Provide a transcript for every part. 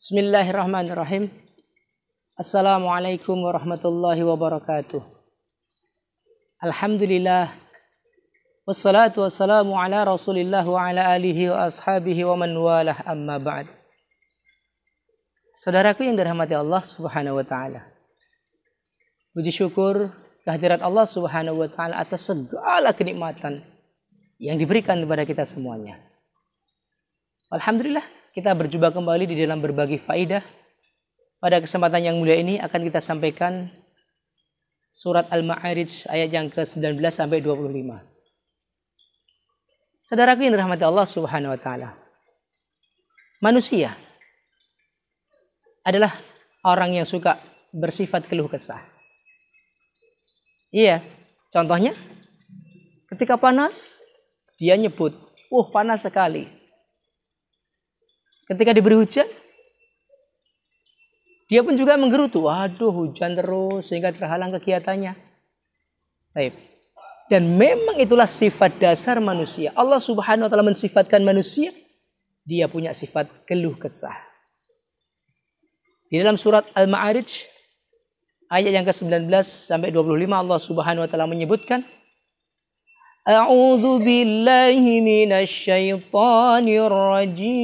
Bismillahirrahmanirrahim. Assalamualaikum warahmatullahi wabarakatuh. Alhamdulillah. Wassalatu wassalamu ala rasulillah wa ala alihi wa ashabihi wa man walah amma ba'd. Saudaraku yang dirahmati Allah subhanahu wa ta'ala. Puji syukur kehadirat Allah subhanahu wa ta'ala atas segala kenikmatan yang diberikan kepada kita semuanya. Alhamdulillah, kita berjumpa kembali di dalam berbagi faidah. Pada kesempatan yang mulia ini akan kita sampaikan surat Al-Ma'arij ayat yang ke-19 sampai 25. Saudaraku yang dirahmati Allah subhanahu wa ta'ala. Manusia adalah orang yang suka bersifat keluh kesah. Iya, contohnya ketika panas, dia nyebut, panas sekali. Ketika diberi hujan, dia pun juga menggerutu, waduh hujan terus sehingga terhalang kegiatannya. Baik. Dan memang itulah sifat dasar manusia. Allah subhanahu wa ta'ala mensifatkan manusia, dia punya sifat keluh kesah. Di dalam surat Al-Ma'arij, ayat yang ke-19 sampai 25 Allah subhanahu wa ta'ala menyebutkan, A'udzu billahi minasy syaithanir rajim.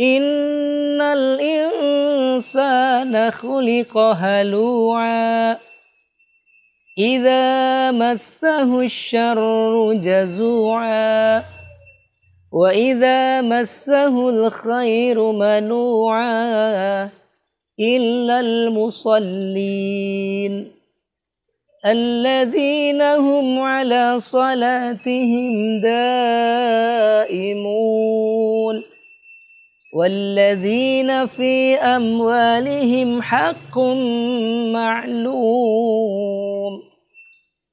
Innal insana khuliqa halu'a. Idza massahu asy-syarru jazu'a. Wa idza massahu al-khairu manu'a. Illal musallin. الذين هم على صلاتهم دائمون والذين في أموالهم حق معلوم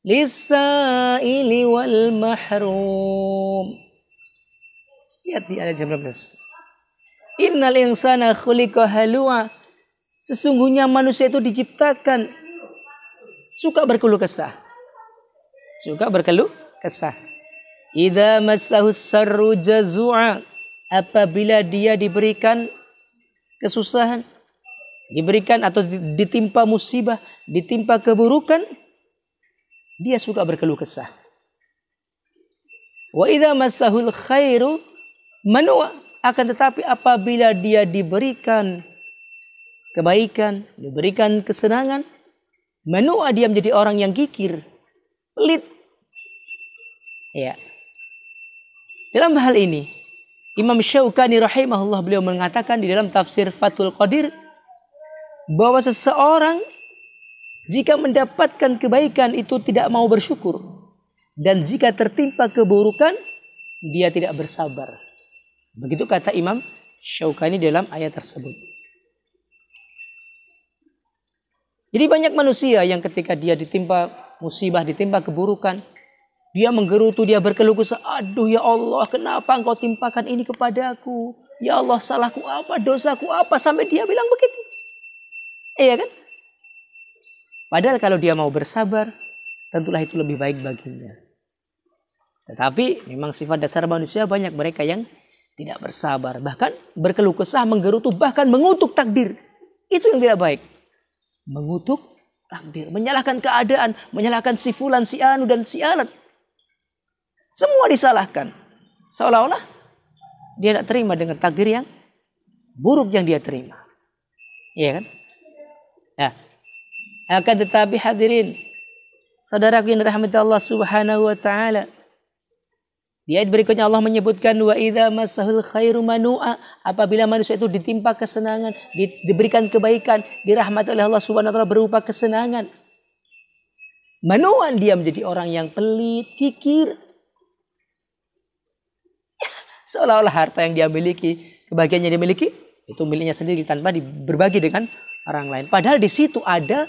للسائل والمحروم. Lihat di ayat 19. Innal insana khuliqa halu'a. Sesungguhnya manusia itu diciptakan suka berkeluh kesah. Suka berkeluh kesah. Idza massahu sarru jazua. Apabila dia diberikan kesusahan, diberikan atau ditimpa musibah, ditimpa keburukan, dia suka berkeluh kesah. Wa idza massahul khairu manua. Akan tetapi apabila dia diberikan kebaikan, diberikan kesenangan, manua, dia menjadi orang yang kikir, pelit. Ya. Dalam hal ini, Imam Syaukani rahimahullah beliau mengatakan di dalam tafsir Fathul Qadir bahwa seseorang jika mendapatkan kebaikan itu tidak mau bersyukur, dan jika tertimpa keburukan dia tidak bersabar. Begitu kata Imam Syaukani dalam ayat tersebut. Jadi banyak manusia yang ketika dia ditimpa musibah, ditimpa keburukan, dia menggerutu, dia berkeluh kesah, aduh ya Allah, kenapa engkau timpakan ini kepadaku? Ya Allah, salahku apa, dosaku apa, sampai dia bilang begitu. Iya kan? Padahal kalau dia mau bersabar, tentulah itu lebih baik baginya. Tetapi memang sifat dasar manusia banyak mereka yang tidak bersabar, bahkan berkeluh kesah, menggerutu, bahkan mengutuk takdir. Itu yang tidak baik. Mengutuk takdir, menyalahkan keadaan, menyalahkan si fulan, si anu dan si alat. Semua disalahkan. Seolah-olah dia tidak terima dengan takdir yang buruk yang dia terima. Iya kan? Ya. Akan tetapi hadirin, saudaraku yang dirahmati Allah subhanahu wa ta'ala, di ayat berikutnya Allah menyebutkan wa idza massahul khairu manu'a. Apabila manusia itu ditimpa kesenangan, diberikan kebaikan, dirahmati oleh Allah Subhanahu wa taala berupa kesenangan, manu'an, dia menjadi orang yang pelit, kikir. Seolah-olah harta yang dia miliki, kebahagiaan yang dia miliki, itu miliknya sendiri tanpa berbagi dengan orang lain. Padahal di situ ada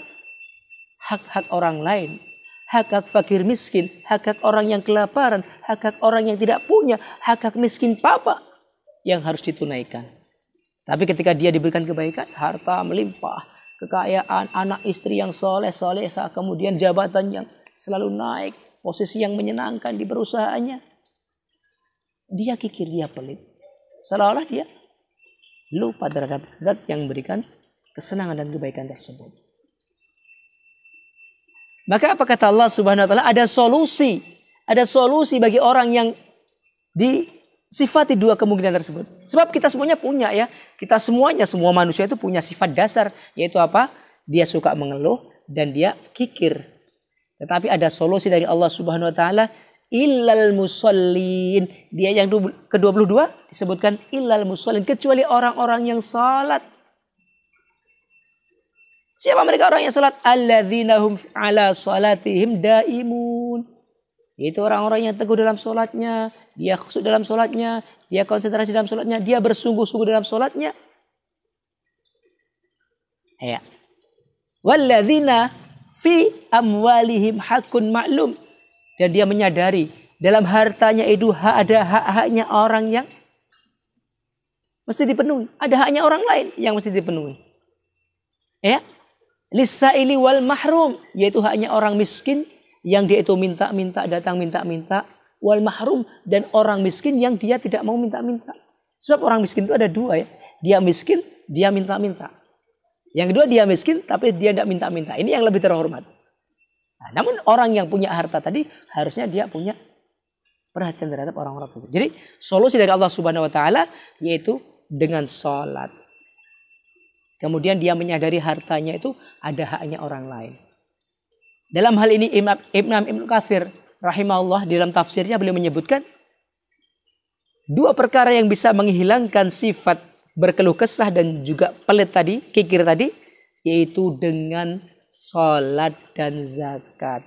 hak-hak orang lain. Hak-hak fakir miskin, hak-hak orang yang kelaparan, hak-hak orang yang tidak punya, hak-hak miskin papa yang harus ditunaikan. Tapi ketika dia diberikan kebaikan, harta melimpah, kekayaan, anak istri yang soleh, soleha, kemudian jabatan yang selalu naik, posisi yang menyenangkan di perusahaannya, dia kikir, dia pelit. Seolah-olah dia lupa terhadap zat yang memberikan kesenangan dan kebaikan tersebut. Maka apa kata Allah Subhanahu wa taala? Ada solusi bagi orang yang disifati dua kemungkinan tersebut. Sebab kita semuanya punya ya. Semua manusia itu punya sifat dasar, yaitu apa? Dia suka mengeluh dan dia kikir. Tetapi ada solusi dari Allah Subhanahu wa taala, illal musallin. Dia yang ke-22 disebutkan illal musallin, kecuali orang-orang yang salat. Siapa mereka orang yang salat? Alladzina hum ala salatihim daimun. Itu orang-orang yang teguh dalam salatnya, dia khusyuk dalam salatnya, dia konsentrasi dalam salatnya, dia bersungguh-sungguh dalam salatnya. Ya. Walladzina fi amwalihim hakun ma'lum. Dan dia menyadari dalam hartanya itu ada hak-haknya orang yang mesti dipenuhi. Ada haknya orang lain yang mesti dipenuhi. Ya. Lissaili wal mahrum, yaitu haknya orang miskin yang dia itu minta-minta, datang minta-minta. Wal mahrum, dan orang miskin yang dia tidak mau minta-minta. Sebab orang miskin itu ada dua ya. Dia miskin, dia minta-minta. Yang kedua dia miskin tapi dia tidak minta-minta. Ini yang lebih terhormat. Nah, namun orang yang punya harta tadi harusnya dia punya perhatian terhadap orang-orang tersebut. Jadi solusi dari Allah Subhanahu wa taala yaitu dengan salat. Kemudian dia menyadari hartanya itu ada haknya orang lain. Dalam hal ini Ibnu Katsir rahimahullah di dalam tafsirnya beliau menyebutkan dua perkara yang bisa menghilangkan sifat berkeluh kesah dan juga pelit tadi, kikir tadi, yaitu dengan salat dan zakat.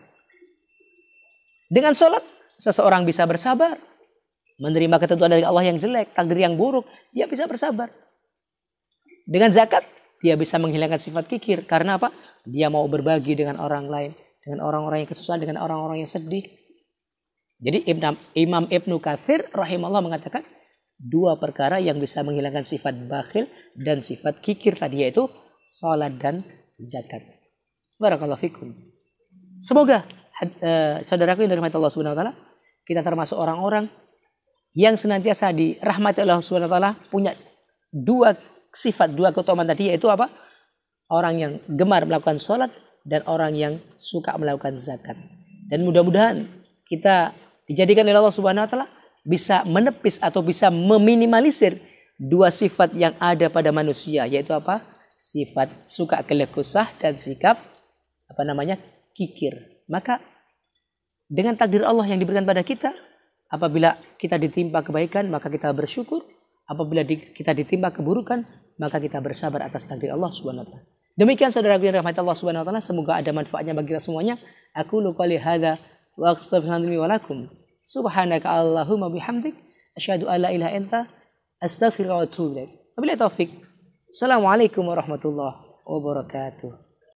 Dengan salat seseorang bisa bersabar, menerima ketentuan dari Allah yang jelek, takdir yang buruk, dia bisa bersabar. Dengan zakat dia bisa menghilangkan sifat kikir. Karena apa? Dia mau berbagi dengan orang lain, dengan orang-orang yang kesusahan, dengan orang-orang yang sedih. Jadi Imam Ibnu Katsir rahimahullah mengatakan dua perkara yang bisa menghilangkan sifat bakhil dan sifat kikir tadi, yaitu salat dan zakat. Barakallahu fikum. Semoga saudaraku yang dirahmati Allah Subhanahu wa taala, kita termasuk orang-orang yang senantiasa dirahmati Allah Subhanahu wa taala, punya dua sifat, dua keutamaan tadi, yaitu apa? Orang yang gemar melakukan salat dan orang yang suka melakukan zakat. Dan mudah-mudahan kita dijadikan oleh Allah Subhanahu wa taala bisa menepis atau bisa meminimalisir dua sifat yang ada pada manusia, yaitu apa? Sifat suka keluh kesah dan sikap kikir. Maka dengan takdir Allah yang diberikan pada kita, apabila kita ditimpa kebaikan maka kita bersyukur, apabila kita ditimpa keburukan maka kita bersabar atas takdir Allah Subhanahu wa taala. Demikian saudara-saudari rahmat Allah Subhanahu wa taala, semoga ada manfaatnya bagi kita semuanya. Aku qouli hadza wa astaghfirullahi wa lakum. Subhanaka Allahumma bihamdik asyhadu an la ilaha illa anta astaghfiruka wa atubu ilaik. Wabillahi taufik. Assalamualaikum warahmatullahi wabarakatuh.